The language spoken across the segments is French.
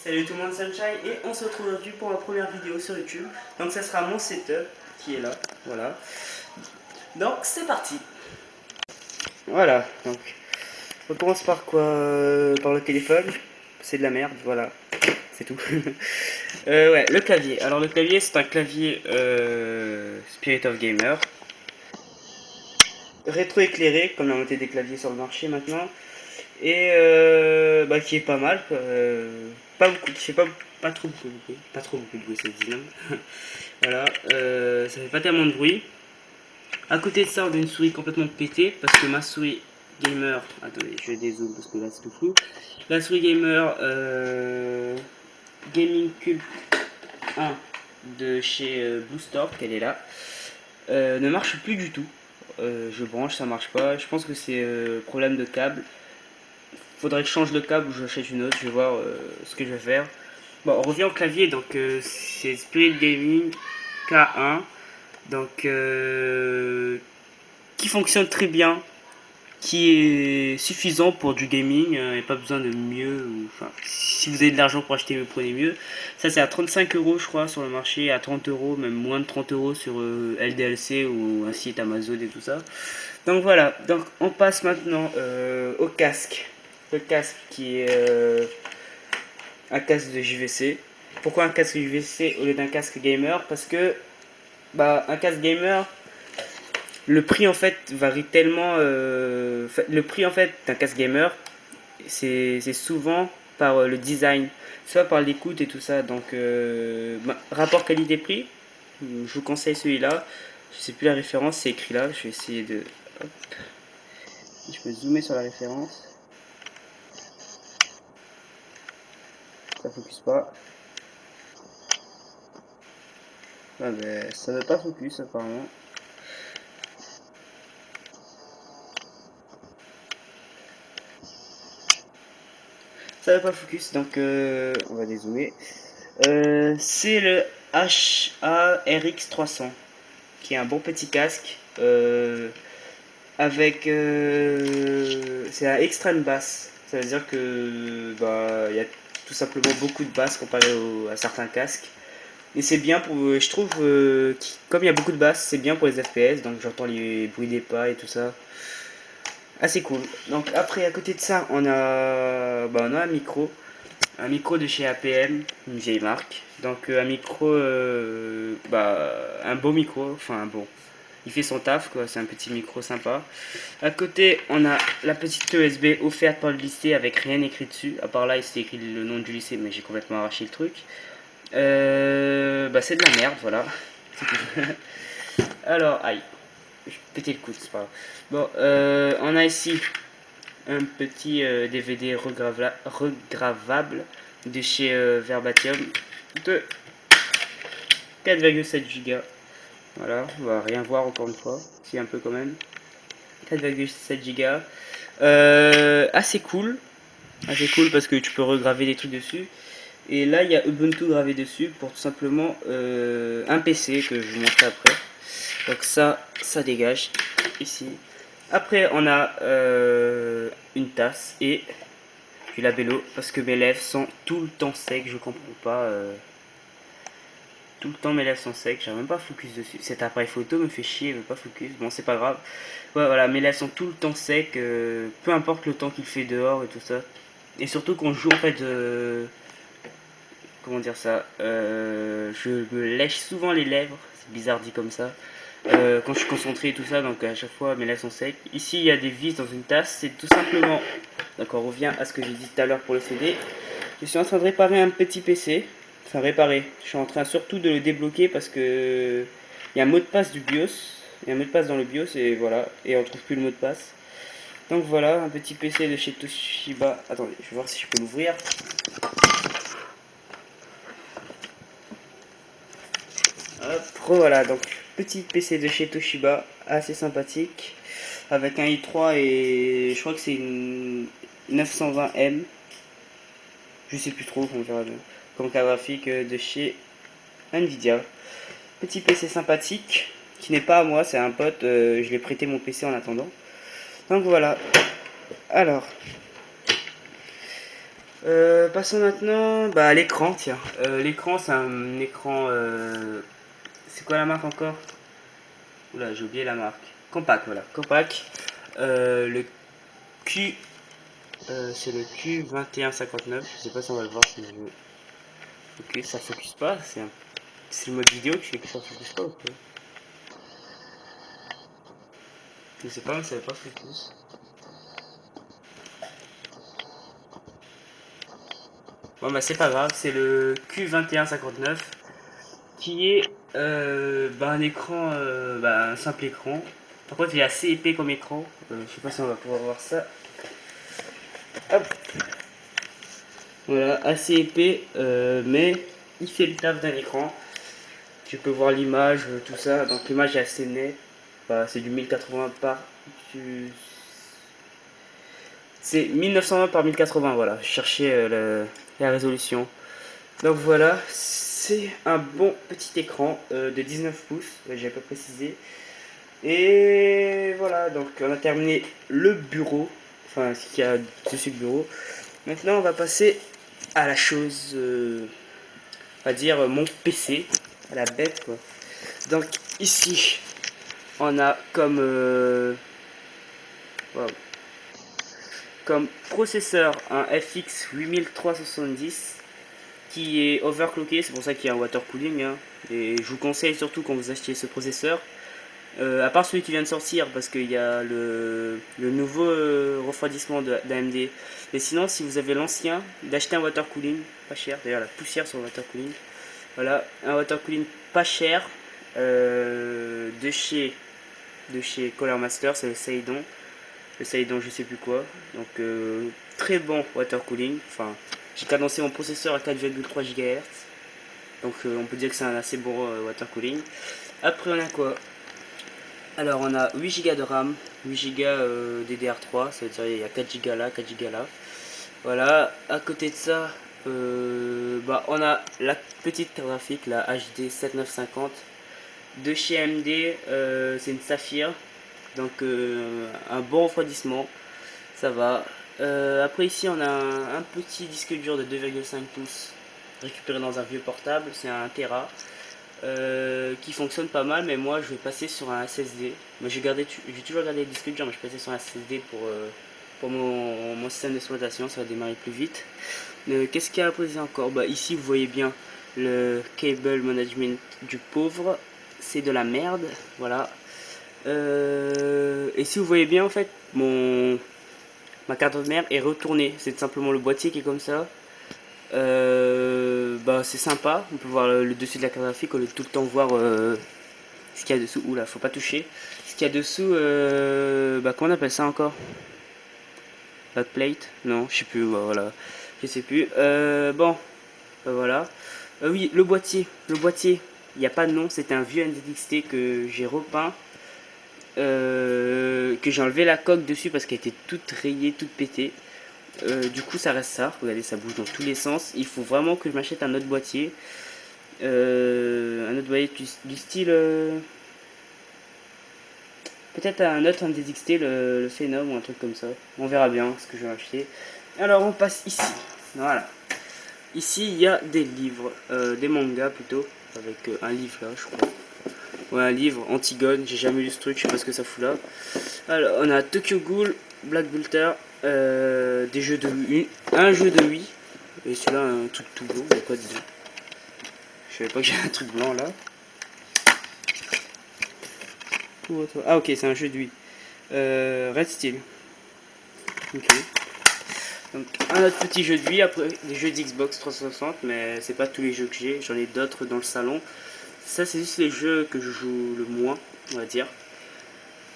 Salut tout le monde, Sunshine, et on se retrouve aujourd'hui pour ma première vidéo sur YouTube. Donc ça sera mon setup qui est là, voilà. Donc c'est parti. Voilà, donc on commence par quoi? Par le téléphone. C'est de la merde, voilà, c'est tout. Ouais, le clavier. Alors le clavier, c'est un clavier Spirit of Gamer. Rétro-éclairé, comme la moitié des claviers sur le marché maintenant. Et bah, qui est pas mal, quoi. Pas beaucoup, qui fait pas trop beaucoup de bruit. Pas trop beaucoup de bruit, c'est dit, non. Voilà, ça fait pas tellement de bruit. À côté de ça, on a une souris complètement pétée parce que ma souris gamer. Attendez, je vais dézoom parce que là c'est tout flou. La souris gamer Gaming Cult 1 de chez Bluestork, elle est là, ne marche plus du tout. Je branche, ça marche pas. Je pense que c'est problème de câble. Faudrait que je change de câble ou j'achète une autre. Je vais voir ce que je vais faire. Bon, on revient au clavier. Donc, c'est Spirit Gaming K1. Donc, qui fonctionne très bien. Qui est suffisant pour du gaming. Et pas besoin de mieux. Enfin, si vous avez de l'argent pour acheter mieux, prenez mieux. Ça, c'est à 35 € je crois sur le marché. À 30 €, même moins de 30 € sur LDLC ou un site Amazon et tout ça. Donc voilà. Donc, on passe maintenant au casque. Le casque qui est un casque de JVC. Pourquoi un casque JVC au lieu d'un casque gamer? Parce que bah, un casque gamer, le prix en fait varie tellement. Le prix en fait d'un casque gamer, c'est souvent par le design, soit par l'écoute et tout ça. Donc rapport qualité-prix, je vous conseille celui-là. Je sais plus la référence, c'est écrit là. Je vais essayer de. Hop. Je peux zoomer sur la référence. Ça focus pas. Ah ben, ça veut pas focus apparemment. Ça veut pas focus, donc on va dézoomer. C'est le HARX 300, qui est un bon petit casque. Avec. C'est à extrême basse. Ça veut dire que bah il y a tout simplement beaucoup de basses comparé à certains casques. Et c'est bien pour. Je trouve. Comme il y a beaucoup de basses, c'est bien pour les FPS. Donc j'entends les bruits des pas et tout ça. Assez cool. Donc après, à côté de ça, on a un micro. Un micro de chez APM, une vieille marque. Donc un micro, un beau micro, enfin un bon. Il fait son taf, quoi. C'est un petit micro sympa. À côté, on a la petite clé USB offerte par le lycée avec rien écrit dessus. À part là, il s'est écrit le nom du lycée, mais j'ai complètement arraché le truc. C'est de la merde, voilà. Alors, aïe. Je vais péter le coude, c'est pas grave. Bon, on a ici un petit DVD regravable de chez Verbatim de 4,7 Go. Voilà, on va rien voir encore une fois, si un peu quand même. 4,7 Go. Assez cool parce que tu peux regraver des trucs dessus. Et là, il y a Ubuntu gravé dessus pour tout simplement un PC que je vous montrerai après. Donc ça dégage ici. Après, on a une tasse et du labello parce que mes lèvres sont tout le temps secs. Je comprends pas. Tout le temps mes lèvres sont secs. J'arrive même pas à focus dessus. Cet appareil photo me fait chier, il veut pas focus. Bon, c'est pas grave. Ouais, voilà, mes lèvres sont tout le temps secs. Peu importe le temps qu'il fait dehors et tout ça. Et surtout qu'on joue en fait. Comment dire ça? Je me lèche souvent les lèvres. C'est bizarre dit comme ça. Quand je suis concentré et tout ça, donc à chaque fois mes lèvres sont secs. Ici il y a des vis dans une tasse, c'est tout simplement. Donc on revient à ce que j'ai dit tout à l'heure pour le CD. Je suis en train de réparer un petit PC. Enfin réparer. Je suis en train surtout de le débloquer parce que il y a un mot de passe du BIOS. Il y a un mot de passe dans le BIOS et voilà. Et on trouve plus le mot de passe. Donc voilà, un petit PC de chez Toshiba. Attendez, je vais voir si je peux l'ouvrir. Hop, voilà, donc petit PC de chez Toshiba, assez sympathique, avec un i3 et je crois que c'est une 920M, je sais plus trop, on verra bien, comme carte graphique de chez Nvidia. Petit PC sympathique, qui n'est pas à moi, c'est à un pote, je lui ai prêté mon PC en attendant. Donc voilà, alors, Passons maintenant à l'écran, tiens. L'écran, c'est un écran... c'est quoi la marque encore? Oula, j'ai oublié la marque. Compaq, voilà. Compaq. Le Q... c'est le Q2159. Je sais pas si on va le voir si je... Ok, ça focus pas. C'est le mode vidéo qui fait que ça focus pas ou quoi? Je sais pas, mais ça va pas focus. Bon bah c'est pas grave, c'est le Q2159 qui est un écran, un simple écran. Par contre il est assez épais comme écran, je sais pas si on va pouvoir voir ça. Hop. Voilà, assez épais, mais il fait le taf d'un écran. Tu peux voir l'image, tout ça, donc l'image est assez nette. Bah, c'est du 1080 par... C'est 1920 par 1080, voilà, je cherchais la résolution. Donc voilà, c'est un bon petit écran de 19 pouces, j'ai pas précisé. Et voilà, donc on a terminé le bureau, enfin ce qu'il y a dessus le bureau. Maintenant on va passer à la chose, on va dire mon PC, à la bête quoi. Donc ici, on a wow, comme processeur un FX 8370 qui est overclocké, c'est pour ça qu'il y a un water cooling. Hein. Et je vous conseille surtout quand vous achetez ce processeur, à part celui qui vient de sortir, parce qu'il y a le nouveau refroidissement d'AMD. Mais sinon, si vous avez l'ancien, d'acheter un water cooling, pas cher, d'ailleurs la poussière sur le water cooling. Voilà, un water cooling pas cher de chez Color Master, c'est le Seidon. Le Seidon, je sais plus quoi. Donc, très bon water cooling. Enfin, j'ai cadencé mon processeur à 4,3 GHz. Donc, on peut dire que c'est un assez bon water cooling. Après, on a quoi? Alors, on a 8 Go de RAM, 8 Go DDR3. Ça veut dire il y a 4 Go là, 4 Go là. Voilà. À côté de ça, on a la petite carte graphique, la HD 7950 de chez AMD. C'est une Saphir. Donc, un bon refroidissement. Ça va. Après ici on a un petit disque dur de 2,5 pouces récupéré dans un vieux portable, c'est un Tera qui fonctionne pas mal, mais moi je vais passer sur un SSD. Moi j'ai toujours gardé le disque dur, mais je vais passer sur un SSD pour mon système d'exploitation, ça va démarrer plus vite. Qu'est-ce qu'il y a à poser encore? Ici vous voyez bien le cable management du pauvre, c'est de la merde, voilà. Et si vous voyez bien en fait ma carte mère est retournée. C'est simplement le boîtier qui est comme ça. C'est sympa. On peut voir le dessus de la carte graphique au lieu de tout le temps voir ce qu'il y a dessous. Oula, faut pas toucher. Ce qu'il y a dessous, comment on appelle ça encore? Backplate? Non, je sais plus. Voilà, je sais plus. Voilà. Oui, le boîtier. Le boîtier. Il n'y a pas de nom. C'était un vieux NZXT que j'ai repeint. Que j'ai enlevé la coque dessus parce qu'elle était toute rayée, toute pétée. Du coup ça reste ça, regardez ça bouge dans tous les sens. Il faut vraiment que je m'achète un autre boîtier. Un autre boîtier du style... peut-être un autre NZXT, le Phenom ou un truc comme ça. On verra bien ce que je vais acheter. Alors on passe ici. Voilà. Ici il y a des livres, des mangas plutôt. Avec un livre là je crois. Ouais, un livre, Antigone, j'ai jamais lu ce truc, je sais pas ce que ça fout là. Alors, on a Tokyo Ghoul, Black Bulter, des jeux de Wii, un jeu de Wii, et celui-là, un truc tout blanc, il y a quoi dedans? Je savais pas que j'ai un truc blanc là. Ah, ok, c'est un jeu de Wii. Red Steel. Ok. Donc, un autre petit jeu de Wii, après des jeux d'Xbox 360, mais c'est pas tous les jeux que j'ai, j'en ai d'autres dans le salon. Ça, c'est juste les jeux que je joue le moins, on va dire.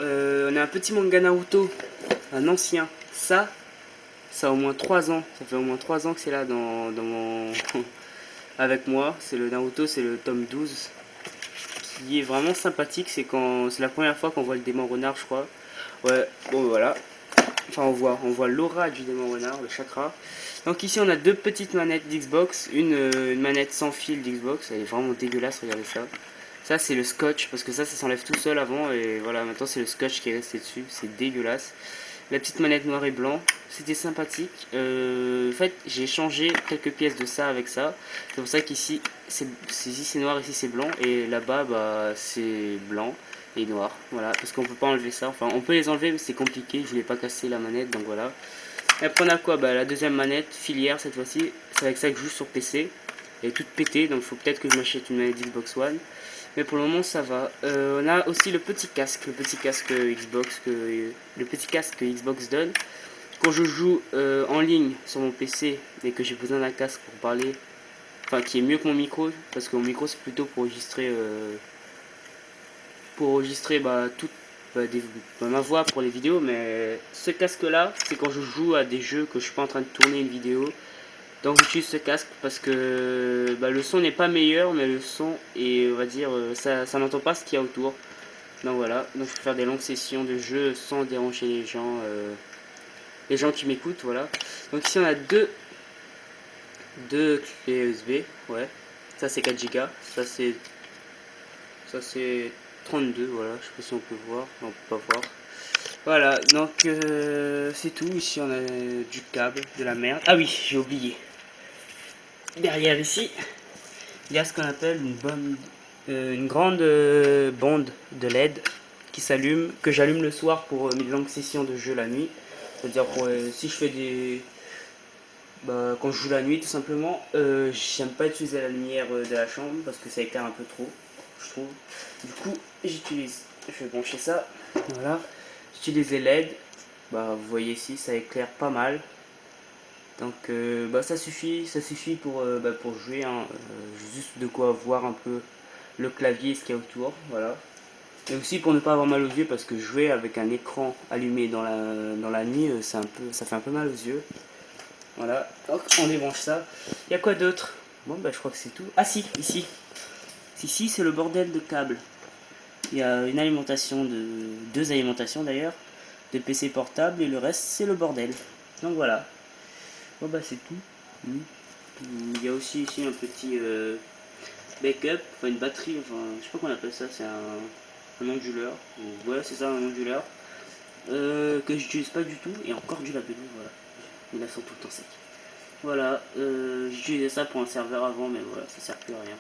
On a un petit manga Naruto, un ancien. Ça a au moins 3 ans. Ça fait au moins 3 ans que c'est là dans mon... avec moi. C'est le Naruto, c'est le tome 12. Qui est vraiment sympathique. C'est la première fois qu'on voit le démon renard, je crois. Ouais, bon voilà. Enfin, on voit l'aura du démon renard, le chakra. Donc ici, on a deux petites manettes d'Xbox. Une manette sans fil d'Xbox. Elle est vraiment dégueulasse, regardez ça. Ça, c'est le scotch, parce que ça s'enlève tout seul avant. Et voilà, maintenant, c'est le scotch qui est resté dessus. C'est dégueulasse. la petite manette noir et blanc. C'était sympathique. En fait, j'ai changé quelques pièces de ça avec ça. C'est pour ça qu'ici, c'est noir, ici c'est blanc. Et là-bas, bah, c'est blanc et noir. Voilà, parce qu'on peut pas enlever ça. Enfin, on peut les enlever, mais c'est compliqué. Je voulais pas casser la manette, donc voilà. Et après, on a quoi? Bah, la deuxième manette, filière cette fois-ci. C'est avec ça que je joue sur PC. Elle est toute pétée, donc il faut peut-être que je m'achète une manette Xbox One. Mais pour le moment, ça va. On a aussi le petit casque Xbox, le petit casque Xbox donne. Quand je joue en ligne sur mon PC et que j'ai besoin d'un casque pour parler, enfin qui est mieux que mon micro, parce que mon micro c'est plutôt pour enregistrer ma voix pour les vidéos, mais ce casque là, c'est quand je joue à des jeux que je suis pas en train de tourner une vidéo. Donc j'utilise ce casque parce que le son n'est pas meilleur, mais le son est, on va dire, ça n'entend pas ce qu'il y a autour. Donc voilà, donc je peux faire des longues sessions de jeu sans déranger les gens qui m'écoutent, voilà. Donc ici on a deux clés USB, ouais. Ça c'est 4 Go, ça c'est 32, voilà. Je sais pas si on peut voir, non, on peut pas voir. Voilà, donc c'est tout. Ici on a du câble, de la merde. Ah oui, j'ai oublié. Derrière ici, il y a ce qu'on appelle une grande bande de LED qui s'allume, que j'allume le soir pour mes longues sessions de jeu la nuit. C'est-à-dire si je fais quand je joue la nuit tout simplement, j'aime pas utiliser la lumière de la chambre parce que ça éclaire un peu trop, je trouve. Du coup, je vais brancher ça, voilà. J'utilise les LED, vous voyez ici, ça éclaire pas mal. Donc ça suffit pour jouer, hein. Juste de quoi voir un peu le clavier et ce qu'il y a autour, voilà. Et aussi pour ne pas avoir mal aux yeux parce que jouer avec un écran allumé dans la nuit, ça fait un peu mal aux yeux. Voilà, donc on débranche ça. Il y a quoi d'autre? Bon je crois que c'est tout. Ah si, ici. Ici c'est le bordel de câbles. Il y a une alimentation deux alimentations d'ailleurs, de PC portable et le reste c'est le bordel. Donc voilà. Bon c'est tout. Il y a aussi ici un petit backup, enfin une batterie, enfin je sais pas comment on appelle ça, c'est un onduleur. Voilà, c'est ça, un onduleur. Que j'utilise pas du tout et encore du labello, voilà. Il a sont tout le temps sec. Voilà, j'utilisais ça pour un serveur avant, mais voilà, ça sert plus à rien.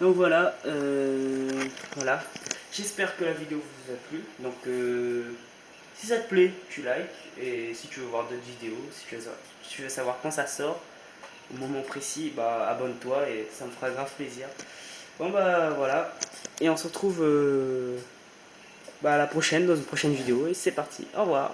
Donc voilà, voilà. J'espère que la vidéo vous a plu. Donc si ça te plaît, tu likes. Et si tu veux voir d'autres vidéos, si tu veux savoir quand ça sort, au moment précis, abonne-toi et ça me fera grave plaisir. Bon voilà. Et on se retrouve à la prochaine, dans une prochaine vidéo. Et c'est parti. Au revoir.